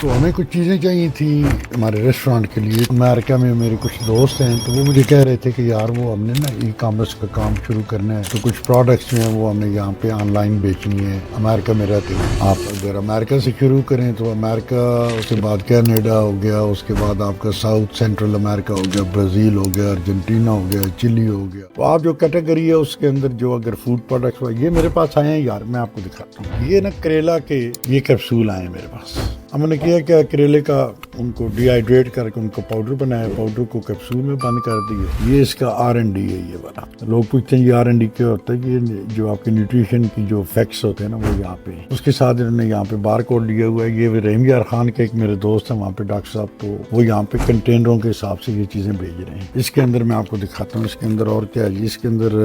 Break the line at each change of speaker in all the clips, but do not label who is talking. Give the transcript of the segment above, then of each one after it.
تو ہمیں کچھ چیزیں چاہیے تھیں ہمارے ریسٹورانٹ کے لیے. امریکہ میں میرے کچھ دوست ہیں تو وہ مجھے کہہ رہے تھے کہ یار وہ ہم نے نا ای کامرس کا کام شروع کرنا ہے, تو کچھ پروڈکٹس جو ہیں وہ ہمیں یہاں پہ آن لائن بیچنی ہے. امریکہ میں رہتے ہیں آپ, اگر امریکہ سے شروع کریں تو امریکہ, اس کے بعد کینیڈا ہو گیا, اس کے بعد آپ کا ساؤتھ سینٹرل امریکہ ہو گیا, برازیل ہو گیا, ارجنٹینا ہو گیا, چلی ہو گیا. تو آپ جو کیٹیگری ہے اس کے اندر جو اگر فوڈ پروڈکٹس, یہ میرے پاس آئے ہیں یار, میں آپ کو دکھاتا ہوں. یہ نا کریلا کے یہ کیپسول آئے ہیں میرے پاس. ہم نے کیا کیا کریلے کا ان کو ڈی ہائیڈریٹ کر کے ان کو پاؤڈر بنایا, پاؤڈر کو کیپسول میں بند کر دیا. یہ اس کا R&D ہے. یہ والا لوگ پوچھتے ہیں یہ R&D کیا ہوتا ہے. یہ جو آپ کے نیوٹریشن کی جو فیکٹس ہوتے ہیں نا وہ یہاں پہ, اس کے ساتھ انہوں نے یہاں پہ بار کوڈ لیا ہوا ہے. یہ رحیم یار خان کے ایک میرے دوست ہیں وہاں پہ ڈاکٹر صاحب, تو وہ یہاں پہ کنٹینروں کے حساب سے یہ چیزیں بھیج رہے ہیں. اس کے اندر میں آپ کو دکھاتا ہوں اس کے اندر اور کیا ہے. اس کے اندر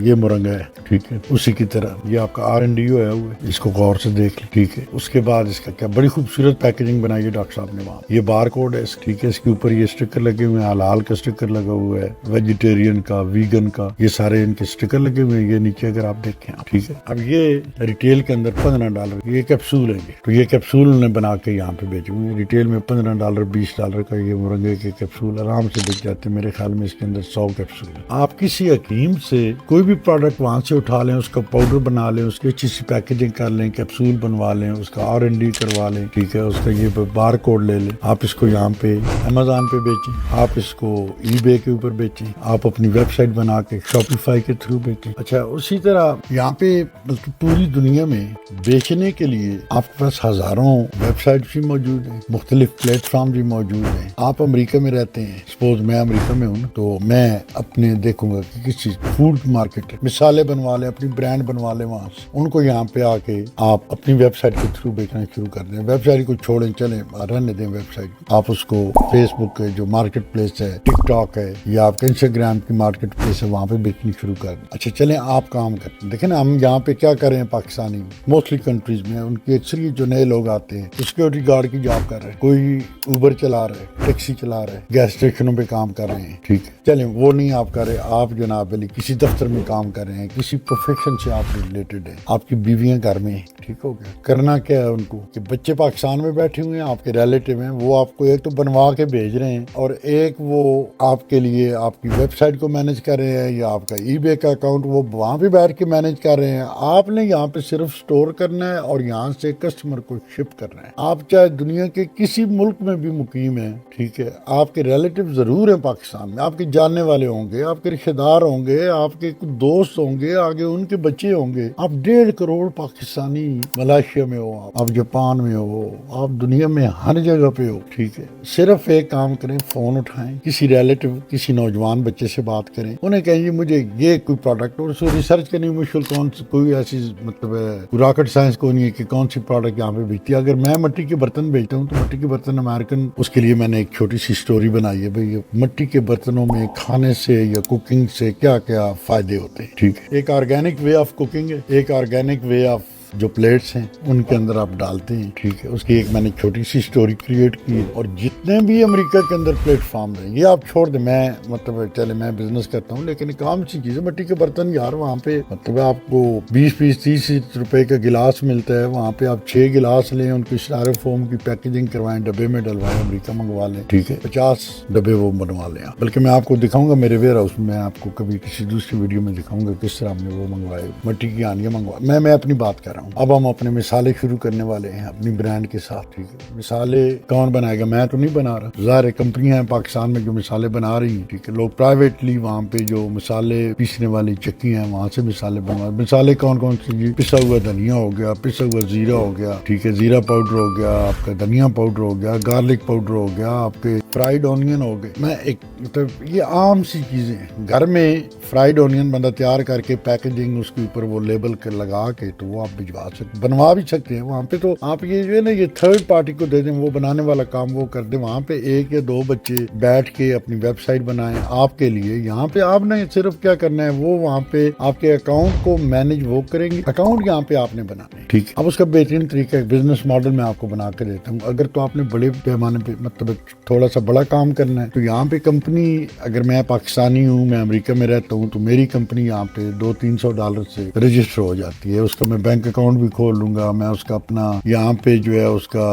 یہ مرنگا ہے, ٹھیک ہے, اسی کی طرح یہ آپ کا R&D ہوا ہوا ہے. اس کو غور سے دیکھ لیں, ٹھیک ہے. اس کے بعد اس کا کیا بڑی خوبصورت پیکیجنگ بنائی ہے ڈاکٹر صاحب نے وہاں. یہ بار کوڈ ہے, ٹھیک ہے. اس کے اوپر یہ اسٹکر لگے ہوئے ہیں, حلال کا اسٹکر لگا ہوا ہے, ویجیٹیرین کا, ویگن کا, یہ سارے ان کے اسٹکر لگے ہوئے ہیں. یہ نیچے اگر آپ دیکھیں, ٹھیک ہے. اب یہ ریٹیل کے اندر $15 یہ کیپسول ہے. تو یہ کیپسول انہوں نے بنا کے یہاں پہ بیچے ہوئے ہیں. ریٹیل میں $15 $20 کا یہ مرنگے کے کیپسول آرام سے بک جاتے ہیں. میرے خیال میں اس کے اندر 100 کیپسول ہے. آپ کسی حکیم سے کوئی بھی پروڈکٹ وہاں سے اٹھا لیں, اس کا پاؤڈر بنا لیں, اس کی اچھی سی پیکیجنگ کر لیں, کیپسول بنوا لیں, اس کا R&D کروا لیں, ٹھیک ہے. اس کا یہ بار کوڈ لے لیں. آپ اس کو یہاں پہ Amazon پہ بیچیں, آپ اس کو eBay کے اوپر بیچیں, آپ اپنی ویب سائٹ بنا کے Shopify کے تھرو بیچیں. اچھا, اسی طرح یہاں پہ بلکہ پوری دنیا میں بیچنے کے لیے آپ کے پاس ہزاروں ویب سائٹ بھی موجود ہیں, مختلف پلیٹ فارم بھی موجود ہیں. آپ امریکہ میں رہتے ہیں, سپوز میں امریکہ میں ہوں, تو میں اپنے دیکھوں گا کہ کس چیز فوڈ مارکیٹ ہے, مثالیں بنوا لیں, اپنی برانڈ بنوا لیں وہاں سے, ان کو یہاں پہ آ کے آپ اپنی ویب سائٹ کے تھرو بیچنا شروع کر دیں. ویب سائٹ کو چھوڑیں, چلیں رہنے دیں ویب سائٹ. آپ اس کو فیس بک ہے جو مارکیٹ پلیس ہے, ٹک ٹاک ہے, یا آپ کا انسٹاگرام کی مارکیٹ پلیس ہے, وہاں پہ بیچنی شروع کر دیں. اچھا چلیں آپ کام کرتے ہیں. دیکھیں نا ہم یہاں پہ کیا کر رہے ہیں پاکستانی موسٹلی کنٹریز میں, ان کی اکثریت جو نئے لوگ آتے ہیں سیکورٹی گارڈ کی جاب کر رہے ہیں, کوئی اوبر چلا رہے ہیں, ٹیکسی چلا رہے ہیں, گیس اسٹیشنوں پہ کام کر رہے ہیں, ٹھیک ہے. چلیں وہ نہیں آپ کر رہے, آپ جناب علی کسی دفتر میں کام کر رہے ہیں, کسی پروفیشن سے آپ ریلیٹڈ ہیں, آپ کی بیویاں گھر میں ہیں, ٹھیک ہو گیا. کرنا کیا ہے ان کو کہ بچے پاکستان میں بیٹھے ہوئے ہیں, آپ کے ریلیٹیو ہیں, وہ آپ کو ایک تو بنوا کے بھیج رہے ہیں, اور ایک وہ آپ کے لیے آپ کی ویب سائٹ کو مینج کر رہے ہیں, یا آپ کا eBay کا اکاؤنٹ وہ وہاں پہ بیٹھ کے مینج کر رہے ہیں. آپ نے یہاں پہ صرف سٹور کرنا ہے اور یہاں سے کسٹمر کو شپ کرنا ہے. آپ چاہے دنیا کے کسی ملک میں بھی مقیم ہیں, ٹھیک ہے, آپ کے ریلیٹیو ضرور ہیں پاکستان میں, آپ کے جاننے والے ہوں گے, آپ کے رشتے دار ہوں گے, آپ کے کچھ دوست ہوں گے, آگے ان کے بچے ہوں گے. آپ 1.5 کروڑ پاکستانی ملائیشیا میں ہو, آپ جاپان میں ہو, آپ دنیا میں ہر جگہ پہ ہو, ٹھیک ہے. صرف ایک کام کریں, فون اٹھائیں, کسی ریلیٹیو کسی نوجوان بچے سے بات کریں, انہیں کہیں جی مجھے یہ کوئی پروڈکٹ, اور اس کو ریسرچ کرنی مشکل, کون سی کوئی ایسی مطلب راکٹ سائنس کو نہیں ہے کہ کون سی پروڈکٹ یہاں پہ بیچتی ہے. اگر میں مٹی کے برتن بیچتا ہوں تو مٹی کے برتن امریکن, اس کے لیے میں نے ایک چھوٹی سی سٹوری بنائی ہے بھئی مٹی کے برتنوں میں کھانے سے یا کوکنگ سے کیا کیا فائدے ہوتے ہیں, ٹھیک ہے. ایک آرگینک وے آف کوکنگ ہے, ایک آرگینک وے آف جو پلیٹس ہیں ان کے اندر آپ ڈالتے ہیں, ٹھیک ہے. اس کی ایک میں نے چھوٹی سی سٹوری کریٹ کی. اور جتنے بھی امریکہ کے اندر پلیٹ فارم ہیں, یہ آپ چھوڑ دیں, میں مطلب چلے میں بزنس کرتا ہوں, لیکن ایک عام سی چیز ہے مٹی کے برتن یار. وہاں پہ مطلب آپ کو 20-30 روپے کا گلاس ملتا ہے, وہاں پہ آپ 6 گلاس لیں, ان کی اسٹائروفوم کی پیکیجنگ کروائیں, ڈبے میں ڈلوائیں, امریکہ منگوا لیں, ٹھیک ہے. 50 ڈبے وہ بنوا لیں. بلکہ میں آپ کو دکھاؤں گا میرے ویئر ہاؤس میں, آپ کو کبھی کسی دوسری ویڈیو میں دکھاؤں گا کس طرح ہم نے وہ منگوائے, مٹی کی آنیاں منگوائے. میں اپنی بات کر رہا ہوں. اب ہم اپنے مثالیں شروع کرنے والے ہیں اپنی برانڈ کے ساتھ, ٹھیک ہے. مثالیں کون بنائے گا, میں تو نہیں بنا رہا, ظاہر کمپنیاں ہیں پاکستان میں جو مثالیں بنا رہی ہیں, ٹھیک ہے. لوگ پرائیویٹلی وہاں پہ جو مثالیں پیسنے والی چکی ہیں وہاں سے مثالیں بنوا. مثالیں کون کون سی, پسا ہوا دھنیا ہو گیا, پسا ہوا زیرہ ہو گیا, ٹھیک ہے, زیرہ پاؤڈر ہو گیا, آپ کا دھنیا پاؤڈر ہو گیا, گارلک پاؤڈر ہو گیا, آپ کے فرائیڈ آنین ہو گئے. میں ایک مطلب یہ عام سی چیزیں ہیں. گھر میں فرائیڈ آنین بندہ تیار کر کے پیکیجنگ اس کے اوپر وہ لیبل لگا کے تو وہ آپ بھجوا سکتے, بنوا بھی سکتے ہیں وہاں پہ. تو آپ یہ جو ہے نا یہ تھرڈ پارٹی کو دے دیں, وہ بنانے والا کام وہ کر دیں. وہاں پہ 1 یا 2 بچے بیٹھ کے اپنی ویب سائٹ بنائیں آپ کے لیے. یہاں پہ آپ نے صرف کیا کرنا ہے, وہ وہاں پہ آپ کے اکاؤنٹ کو مینج وہ کریں گے. اکاؤنٹ یہاں پہ آپ نے بنانا ہے, ٹھیک ہے. اب اس کا بہترین طریقہ بزنس ماڈل میں آپ کو بنا کے دیتا ہوں. اگر تو آپ نے بڑے پیمانے پہ مطلب تھوڑا سا بڑا کام کرنا ہے تو یہاں پہ کمپنی، اگر میں پاکستانی ہوں، میں امریکہ میں رہتا ہوں، تو میری کمپنی یہاں پہ $200-300 سے رجسٹر ہو جاتی ہے. اس کا میں بینک اکاؤنٹ بھی کھول لوں گا، میں اس کا اپنا یہاں پہ جو ہے اس کا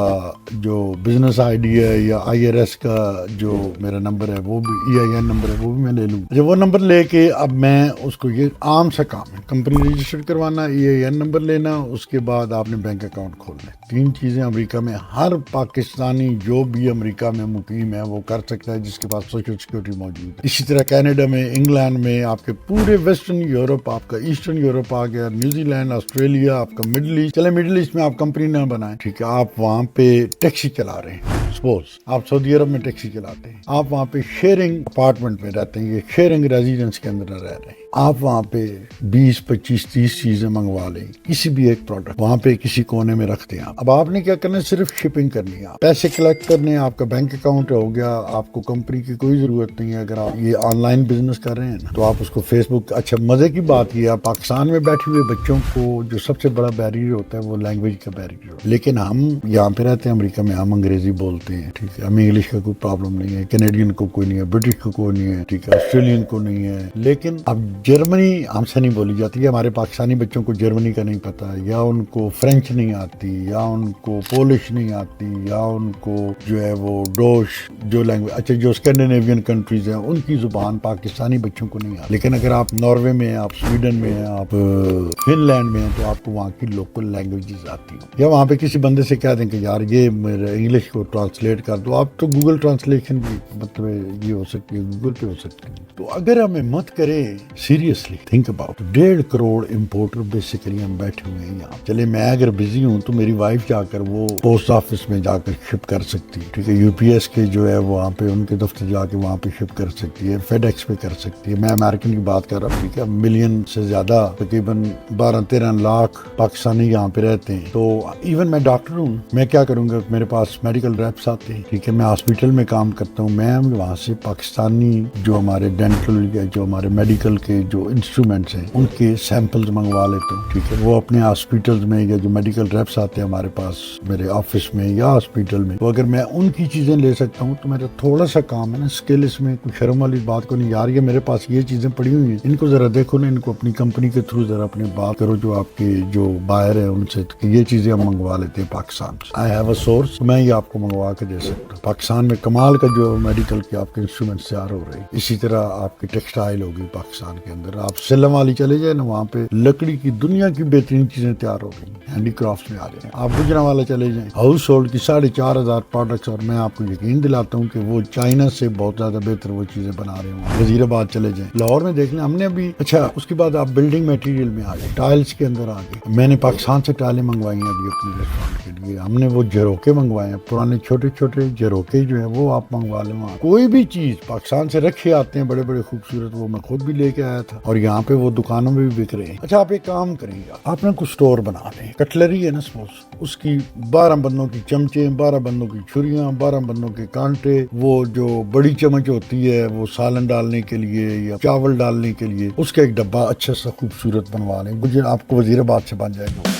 جو بزنس آئی ڈی ہے یا IRS کا جو میرا نمبر ہے وہ بھی EIN نمبر ہے وہ بھی میں لے لوں. جب وہ نمبر لے کے اب میں اس کو، یہ عام سا کام ہے، کمپنی رجسٹر کروانا، EIN نمبر لینا، اس کے بعد آپ نے بینک اکاؤنٹ کھولنا ہے. 3 چیزیں امریکہ میں ہر پاکستانی جو بھی امریکہ میں مقیم ہے وہ کر سکتا ہے جس کے پاس سوشل سیکورٹی موجود ہے. اسی طرح کینیڈا میں، انگلینڈ میں، آپ کے پورے ویسٹرن یورپ، آپ کا ایسٹرن یورپ آ گیا، نیوزی لینڈ، آسٹریلیا، آپ کا مڈل ایسٹ. چلے مڈل ایسٹ میں آپ کمپنی نہ بنائیں، ٹھیک ہے، آپ وہاں پہ ٹیکسی چلا رہے ہیں. سپوز آپ سعودی عرب میں ٹیکسی چلاتے ہیں، آپ وہاں پہ شیئرنگ اپارٹمنٹ میں رہتے ہیں، یہ شیئرنگ ریزیڈنس کے اندر رہ رہے ہیں. آپ وہاں پہ 20-25-30 چیزیں منگوا لیں، کسی بھی ایک پروڈکٹ وہاں پہ کسی کونے میں رکھتے ہیں. اب آپ نے کیا کرنا ہے، صرف شپنگ کرنی ہے، پیسے کلیکٹ کرنے ہیں، آپ کا بینک اکاؤنٹ ہو گیا، آپ کو کمپنی کی کوئی ضرورت نہیں ہے. اگر آپ یہ آن لائن بزنس کر رہے ہیں نا تو آپ اس کو فیس بک. اچھا مزے کی بات یہ ہے، پاکستان میں بیٹھے ہوئے بچوں کو جو سب سے بڑا بیریئر ہوتا ہے وہ لینگویج کا بیریئر ہوتا ہے. لیکن ہم یہاں پہ رہتے ہیں امریکہ میں، ہم انگریزی بولتے ہیں، ٹھیک ہے، ہمیں انگلش کا کوئی پرابلم نہیں ہے، کینیڈین کو کوئی نہیں ہے، برٹش کو کوئی نہیں ہے، ٹھیک ہے، آسٹریلین کو نہیں ہے. لیکن اب جرمنی ہم سے نہیں بولی جاتی ہے، ہمارے پاکستانی بچوں کو جرمنی کا نہیں پتا، یا ان کو فرینچ نہیں آتی، یا ان کو پولش نہیں آتی، یا ان کو جو ہے وہ ڈوش جو لینگویج، اچھا جو اسکینڈینیوین کنٹریز ہیں ان کی زبان پاکستانی بچوں کو نہیں آتی. لیکن اگر آپ ناروے میں ہیں، آپ سویڈن میں ہیں، آپ فن لینڈ میں ہیں تو آپ کو وہاں کی لوکل لینگویجز آتی ہیں. یا وہاں پہ کسی بندے سے کہہ دیں کہ یار یہ میرے انگلش کو ٹرانسلیٹ کر دو، آپ تو گوگل ٹرانسلیشن بھی مطلب یہ ہو سکتی ہے، گوگل پہ ہو سکتی ہے. تو اگر ہمیں مت کرے seriously think about 1.5 crore importer basically ہم بیٹھے ہوئے ہیں یہاں. چلے میں اگر بزی ہوں تو میری وائف جا کر وہ پوسٹ آفس میں جا کر شپ کر سکتی ہے، ٹھیک ہے، UPS کے جو ہے وہاں پہ ان کے دفتر جا کے وہاں پہ شپ کر سکتی ہے، فیڈ ایکس پہ کر سکتی ہے. میں امریکن کی بات کر رہا ہوں، ٹھیک ہے، ملین سے زیادہ تقریباً 12-13 لاکھ پاکستانی یہاں پہ رہتے ہیں. تو ایون میں ڈاکٹر ہوں، میں کیا کروں گا، میرے پاس میڈیکل ریپس آتے ہیں، ٹھیک ہے، میں ہاسپٹل میں کام کرتا ہوں، میں وہاں سے پاکستانی جو ہمارے ڈینٹل یا جو ہمارے میڈیکل کے جو انسٹرومنٹس ہیں ان کے سیمپلز منگوا لیتا ہوں، ٹھیک ہے. وہ اپنے ہاسپٹلز میں یا جو میڈیکل ریپس آتے ہیں ہمارے پاس میرے آفس میں یا ہاسپٹل میں، تو اگر میں ان کی چیزیں لے سکتا ہوں تو میرا تھوڑا سا کام ہے نا، اسکل اس میں کوئی شرم والی بات کو نہیں. یار یہ میرے پاس یہ چیزیں پڑی ہوئی ہیں، ان کو ذرا دیکھو نا، ان کو اپنی کمپنی کے تھرو ذرا اپنی بات کرو جو آپ کے جو بائر ہیں ان سے کہ یہ چیزیں ہم منگوا لیتے ہیں پاکستان سے. آئی ہیو اے سورس، میں یہ آپ کو منگوا کے دے سکتا ہوں. پاکستان میں کمال کا جو میڈیکل کے آپ کے انسٹرومنٹس تیار ہو رہے ہیں. اسی طرح آپ کی ٹیکسٹائل ہوگی پاکستان کے اندر، آپ سلم والی چلے جائیں نا، وہاں پہ لکڑی کی دنیا کی بہترین چیزیں تیار ہو رہی ہیں، ہینڈی کرافٹس میں آ رہے ہیں. آپ گجرا والا چلے جائیں، ہاؤس ہولڈ کی 4,500 پروڈکٹس، اور میں آپ کو یقین دلاتا ہوں کہ وہ چائنا سے بہت زیادہ بہتر وہ چیزیں بنا رہے ہوں. وزیر آباد چلے جائیں، لاہور میں دیکھ لیں، ہم نے ابھی اچھا اس کے بعد آپ بلڈنگ میٹیریل میں آ گئے، ٹائلز کے اندر آ گئے. میں نے پاکستان سے ٹائلیں منگوائی ہیں ابھی اپنے ریسٹورینٹ کے لیے. ہم نے وہ جھروکے منگوائے ہیں، پرانے چھوٹے چھوٹے جھروکے جو ہیں وہ آپ منگوا لیں. وہاں کوئی بھی چیز پاکستان سے رکھے آتے ہیں بڑے بڑے خوبصورت، وہ میں خود بھی لے کے آیا تھا، اور یہاں پہ وہ دکانوں میں بھی بک رہے ہیں. اچھا آپ ایک کام کریں گے، آپ نے کچھ سٹور بنا لیں، کٹلری ہے نا سپوز، اس کی 12 بندوں کی چمچے، 12 بندوں کی چھریاں، 12 بندوں کے کانٹے، وہ جو بڑی چمچ ہوتی ہے وہ سالن ڈالنے کے لیے یا چاول ڈالنے کے لیے، اس کا ایک ڈبہ اچھا سا خوبصورت بنوا لیں. مجھے آپ کو وزیر آباد سے بن جائے گا.